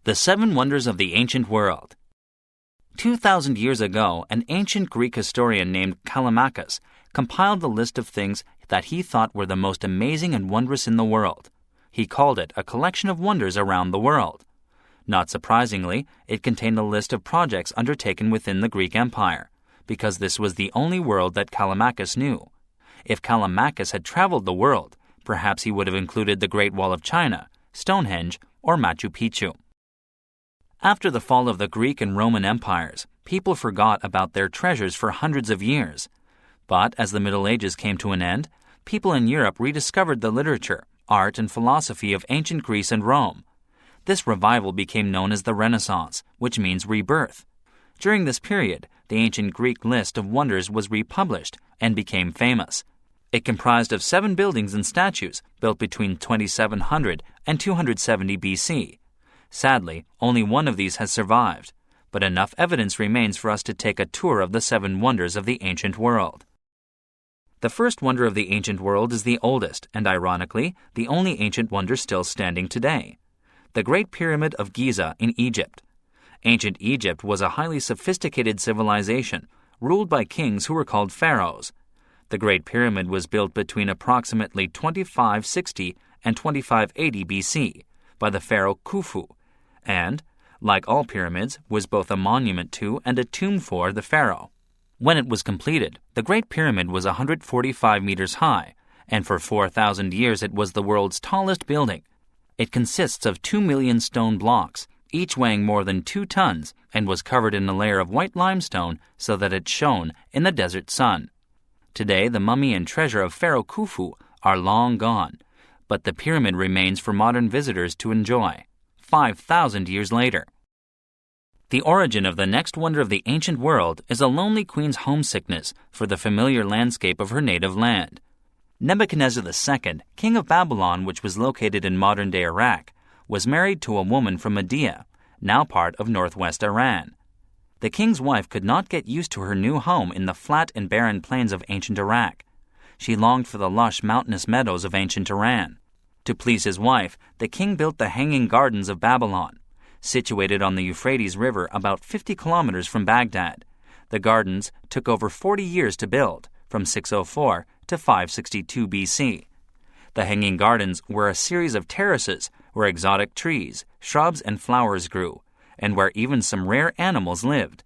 The Seven Wonders of the Ancient World. 2,000 years ago, an ancient Greek historian named Callimachus compiled the list of things that he thought were the most amazing and wondrous in the world. He called it a collection of wonders around the world. Not surprisingly, it contained a list of projects undertaken within the Greek Empire, because this was the only world that Callimachus knew. If Callimachus had traveled the world, perhaps he would have included the Great Wall of China, Stonehenge, or Machu Picchu. After the fall of the Greek and Roman empires, people forgot about their treasures for hundreds of years. But as the Middle Ages came to an end, people in Europe rediscovered the literature, art, and philosophy of ancient Greece and Rome. This revival became known as the Renaissance, which means rebirth. During this period, the ancient Greek list of wonders was republished and became famous. It comprised of 7 buildings and statues built between 2700 and 270 BC. Sadly, only one of these has survived, but enough evidence remains for us to take a tour of the 7 wonders of the ancient world. The first wonder of the ancient world is the oldest and, ironically, the only ancient wonder still standing today: the Great Pyramid of Giza in Egypt. Ancient Egypt was a highly sophisticated civilization, ruled by kings who were called pharaohs. The Great Pyramid was built between approximately 2560 and 2580 BC by the pharaoh Khufu, and, like all pyramids, was both a monument to and a tomb for the pharaoh. When it was completed, the Great Pyramid was 145 meters high, and for 4,000 years it was the world's tallest building. It consists of 2 million stone blocks, each weighing more than 2 tons, and was covered in a layer of white limestone so that it shone in the desert sun. Today, the mummy and treasure of Pharaoh Khufu are long gone, but the pyramid remains for modern visitors to enjoy, 5,000 years later. The origin of the next wonder of the ancient world is a lonely queen's homesickness for the familiar landscape of her native land. Nebuchadnezzar II, king of Babylon, which was located in modern-day Iraq, was married to a woman from Media, now part of northwest Iran. The king's wife could not get used to her new home in the flat and barren plains of ancient Iraq. She longed for the lush mountainous meadows of ancient Iran. To please his wife, the king built the Hanging Gardens of Babylon. Situated on the Euphrates River about 50 kilometers from Baghdad, the gardens took over 40 years to build, from 604 to 562 BC. The Hanging Gardens were a series of terraces where exotic trees, shrubs, and flowers grew, and where even some rare animals lived.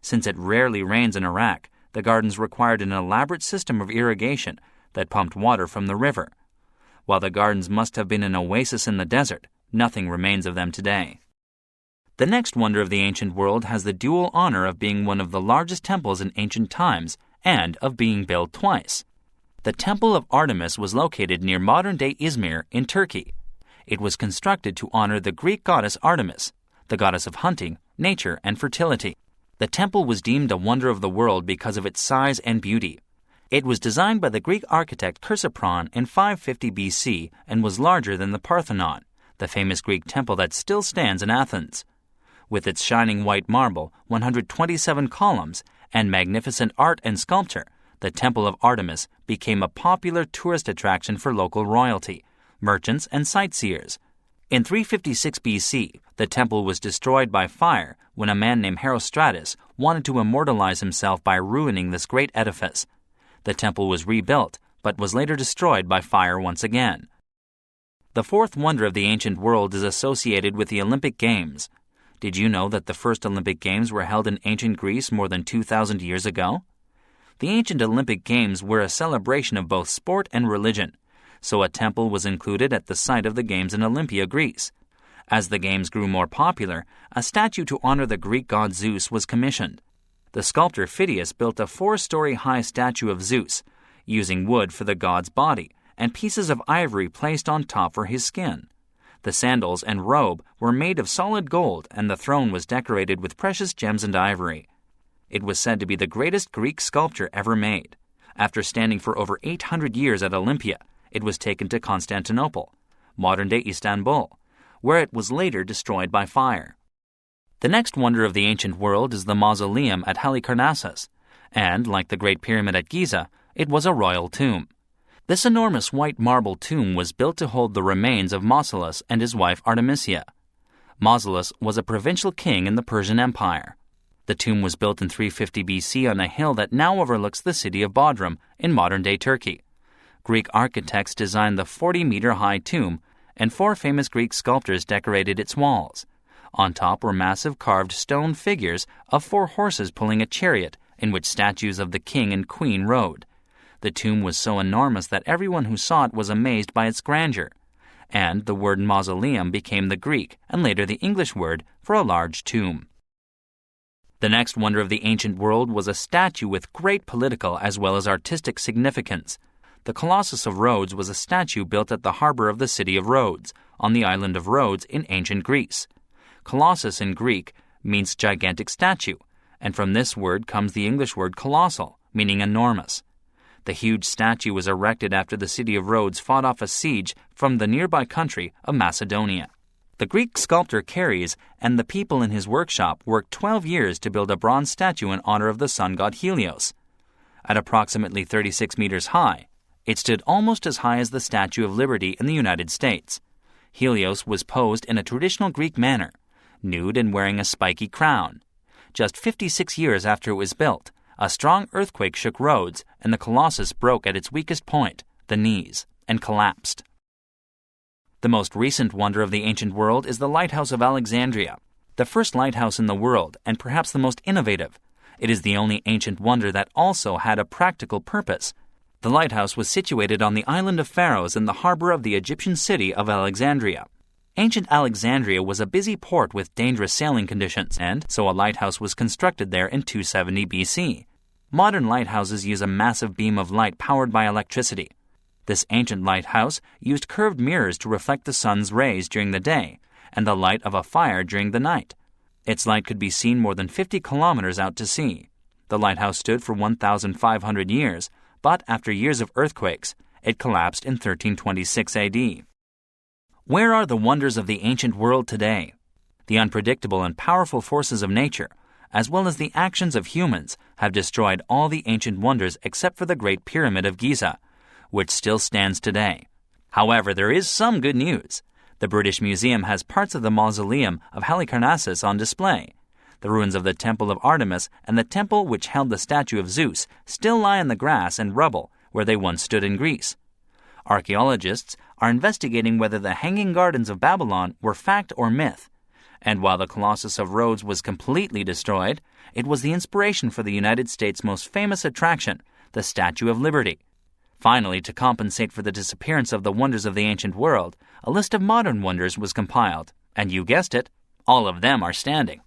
Since it rarely rains in Iraq, the gardens required an elaborate system of irrigation that pumped water from the river. While the gardens must have been an oasis in the desert, nothing remains of them today. The next wonder of the ancient world has the dual honor of being one of the largest temples in ancient times and of being built twice. The Temple of Artemis was located near modern-day Izmir in Turkey. It was constructed to honor the Greek goddess Artemis, the goddess of hunting, nature, and fertility. The temple was deemed a wonder of the world because of its size and beauty. It was designed by the Greek architect Chrysopron in 550 BC and was larger than the Parthenon, the famous Greek temple that still stands in Athens. With its shining white marble, 127 columns, and magnificent art and sculpture, the Temple of Artemis became a popular tourist attraction for local royalty, merchants, and sightseers. In 356 BC, the temple was destroyed by fire when a man named Herostratus wanted to immortalize himself by ruining this great edifice. The temple was rebuilt, but was later destroyed by fire once again. The fourth wonder of the ancient world is associated with the Olympic Games. Did you know that the first Olympic Games were held in ancient Greece more than 2,000 years ago? The ancient Olympic Games were a celebration of both sport and religion, so a temple was included at the site of the Games in Olympia, Greece. As the Games grew more popular, a statue to honor the Greek god Zeus was commissioned. The sculptor Phidias built a 4-story high statue of Zeus, using wood for the god's body and pieces of ivory placed on top for his skin. The sandals and robe were made of solid gold, and the throne was decorated with precious gems and ivory. It was said to be the greatest Greek sculpture ever made. After standing for over 800 years at Olympia, it was taken to Constantinople, modern-day Istanbul, where it was later destroyed by fire. The next wonder of the ancient world is the mausoleum at Halicarnassus, and, like the Great Pyramid at Giza, it was a royal tomb. This enormous white marble tomb was built to hold the remains of Mausolus and his wife Artemisia. Mausolus was a provincial king in the Persian Empire. The tomb was built in 350 BC on a hill that now overlooks the city of Bodrum in modern-day Turkey. Greek architects designed the 40-meter-high tomb, and 4 famous Greek sculptors decorated its walls. On top were massive carved stone figures of 4 horses pulling a chariot in which statues of the king and queen rode. The tomb was so enormous that everyone who saw it was amazed by its grandeur, and the word mausoleum became the Greek and later the English word for a large tomb. The next wonder of the ancient world was a statue with great political as well as artistic significance. The Colossus of Rhodes was a statue built at the harbor of the city of Rhodes, on the island of Rhodes in ancient Greece. Colossus in Greek means gigantic statue, and from this word comes the English word colossal, meaning enormous. The huge statue was erected after the city of Rhodes fought off a siege from the nearby country of Macedonia. The Greek sculptor Chares and the people in his workshop worked 12 years to build a bronze statue in honor of the sun god Helios. At approximately 36 meters high, it stood almost as high as the Statue of Liberty in the United States. Helios was posed in a traditional Greek manner, nude and wearing a spiky crown. Just 56 years after it was built, a strong earthquake shook Rhodes, and the Colossus broke at its weakest point, the knees, and collapsed. The most recent wonder of the ancient world is the Lighthouse of Alexandria, the first lighthouse in the world and perhaps the most innovative. It is the only ancient wonder that also had a practical purpose. The lighthouse was situated on the island of Pharos in the harbor of the Egyptian city of Alexandria. Ancient Alexandria was a busy port with dangerous sailing conditions, and so a lighthouse was constructed there in 270 BC. Modern lighthouses use a massive beam of light powered by electricity. This ancient lighthouse used curved mirrors to reflect the sun's rays during the day and the light of a fire during the night. Its light could be seen more than 50 kilometers out to sea. The lighthouse stood for 1,500 years, but after years of earthquakes, it collapsed in 1326 AD. Where are the wonders of the ancient world today? The unpredictable and powerful forces of nature, as well as the actions of humans, have destroyed all the ancient wonders except for the Great Pyramid of Giza, which still stands today. However, there is some good news. The British Museum has parts of the mausoleum of Halicarnassus on display. The ruins of the Temple of Artemis and the temple which held the statue of Zeus still lie in the grass and rubble where they once stood in Greece. Archaeologists are investigating whether the Hanging Gardens of Babylon were fact or myth. And while the Colossus of Rhodes was completely destroyed, it was the inspiration for the United States' most famous attraction, the Statue of Liberty. Finally, to compensate for the disappearance of the wonders of the ancient world, a list of modern wonders was compiled, and you guessed it, all of them are standing.